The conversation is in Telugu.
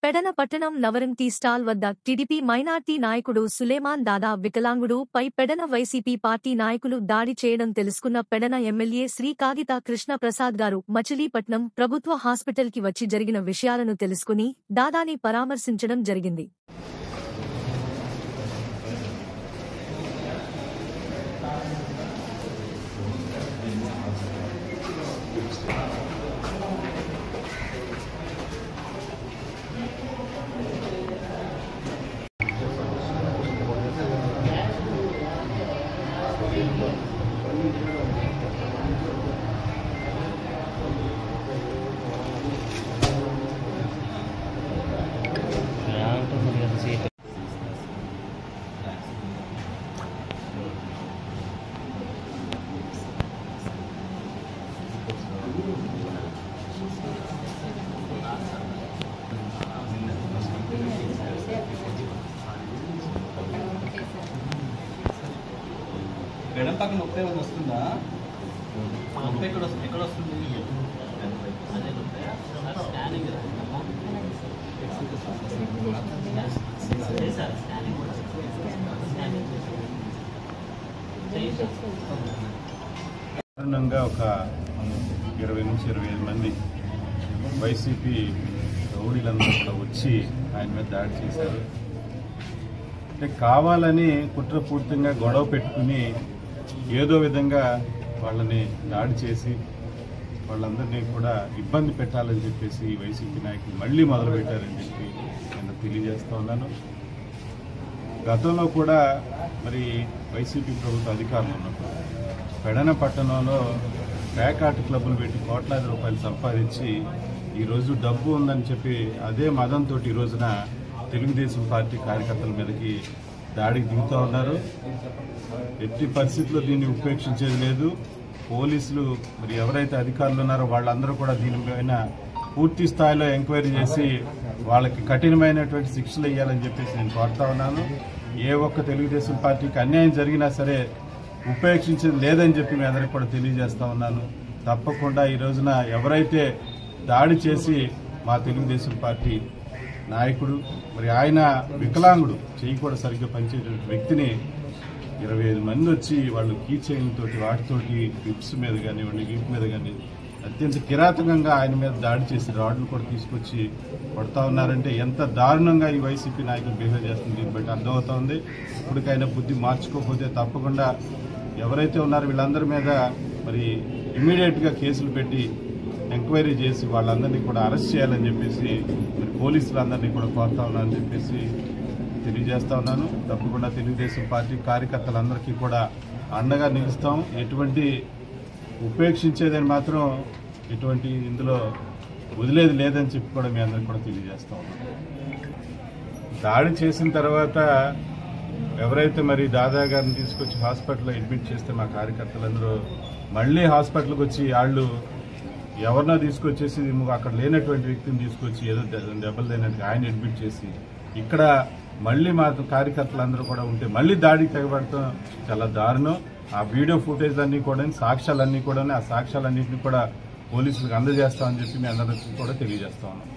పెడన పట్టణం నవరం టీ స్టాల్ వద్ద టీడీపీ మైనార్టీ నాయకుడు సులేమాన్ దాదా వికలాంగుడు పై పెడన వైసీపీ పార్టీ నాయకులు దాడి చేయడం తెలుసుకున్న పెడన ఎమ్మెల్యే శ్రీ కాగితా కృష్ణ ప్రసాద్ గారు మచిలీపట్నం ప్రభుత్వ హాస్పిటల్కి వచ్చి జరిగిన విషయాలను తెలుసుకుని దాదాని పరామర్శించడం జరిగింది. ఎడం పక్కన నొప్పి ఏమైనా వస్తుందా? నొప్పి ఎక్కడ వస్తుంది? కారణంగా ఒక 20 నుంచి 25 మంది వైసీపీ రౌడీలందరూ కూడా వచ్చి ఆయన మీద దాడి చేశారు. అంటే కావాలని కుట్రపూర్తిగా గొడవ పెట్టుకుని ఏదో విధంగా వాళ్ళని దాడి చేసి వాళ్ళందరినీ కూడా ఇబ్బంది పెట్టాలని చెప్పేసి వైసీపీ నాయకులు మళ్లీ మొదలుపెట్టారని చెప్పి నేను తెలియజేస్తా ఉన్నాను. గతంలో కూడా మరి వైసీపీ ప్రభుత్వ అధికారులు ఉన్నప్పుడు పెడన పట్టణంలో ప్యాకాట్ క్లబ్లు పెట్టి కోట్లాది రూపాయలు సంపాదించి ఈరోజు డబ్బు ఉందని చెప్పి అదే మదంతో ఈ రోజున తెలుగుదేశం పార్టీ కార్యకర్తల మీదకి దాడికి దిగుతూ ఉన్నారు. ఎట్టి పరిస్థితుల్లో దీన్ని ఉపేక్షించేది లేదు. పోలీసులు మరి ఎవరైతే అధికారులు ఉన్నారో వాళ్ళందరూ కూడా దీనిపైన పూర్తి స్థాయిలో ఎంక్వైరీ చేసి వాళ్ళకి కఠినమైనటువంటి శిక్షలు ఇవ్వాలని చెప్పేసి నేను కోరుతా ఉన్నాను. ఏ ఒక్క తెలుగుదేశం పార్టీకి అన్యాయం జరిగినా సరే ఉపేక్షించేది లేదని చెప్పి మీ అందరికీ కూడా తెలియజేస్తా ఉన్నాను. తప్పకుండా ఈ రోజున ఎవరైతే దాడి చేసి మా తెలుగుదేశం పార్టీ నాయకుడు మరి ఆయన వికలాంగుడు చెయ్యి కూడా సరిగ్గా పనిచేసేటువంటి వ్యక్తిని 25 మంది వచ్చి వాళ్ళు కీ చైన్ తోటి వాటితోటి హిప్స్ మీద కానివ్వండి వీపు మీద కానీ అత్యంత కిరాతకంగా ఆయన మీద దాడి చేసి రాడ్లు కూడా తీసుకొచ్చి కొడతా ఉన్నారంటే ఎంత దారుణంగా ఈ వైసీపీ నాయకులు బిహేవ్ చేస్తుంది దీన్ని బట్టి అర్థమవుతోంది. ఇప్పటికైనా బుద్ధి మార్చుకోకపోతే తప్పకుండా ఎవరైతే ఉన్నారో వీళ్ళందరి మీద మరి ఇమ్మీడియట్గా కేసులు పెట్టి ఎంక్వైరీ చేసి వాళ్ళందరినీ కూడా అరెస్ట్ చేయాలని చెప్పేసి మరి పోలీసులందరినీ కూడా కోరుతా ఉన్నారని చెప్పేసి తెలియజేస్తా ఉన్నాను. తప్పకుండా తెలుగుదేశం పార్టీ కార్యకర్తలందరికీ కూడా అండగా నిలుస్తాం. ఎటువంటి ఉపేక్షించేదని మాత్రం ఎటువంటి ఇందులో వదిలేది లేదని చెప్పి కూడా మీ అందరికీ కూడా తెలియజేస్తా ఉన్నాం. దాడి చేసిన తర్వాత ఎవరైతే మరి దాదా గారిని తీసుకొచ్చి హాస్పిటల్లో అడ్మిట్ చేస్తే మా కార్యకర్తలందరూ మళ్ళీ హాస్పిటల్కి వచ్చి వాళ్ళు ఎవరినో తీసుకొచ్చేసి అక్కడ లేనటువంటి వ్యక్తిని తీసుకొచ్చి ఏదో దెబ్బలు లేనట్టుగా ఆయన అడ్మిట్ చేసి ఇక్కడ మళ్ళీ మా కార్యకర్తలందరూ కూడా ఉంటే మళ్ళీ దాడికి తెగబడతాం చాలా దారుణం. ఆ వీడియో ఫుటేజ్లన్నీ కూడా సాక్ష్యాలన్నీ కూడా ఆ సాక్ష్యాలన్నింటినీ కూడా పోలీసులకు అందజేస్తామని చెప్పి మీ అందరికీ కూడా తెలియజేస్తా ఉన్నాం.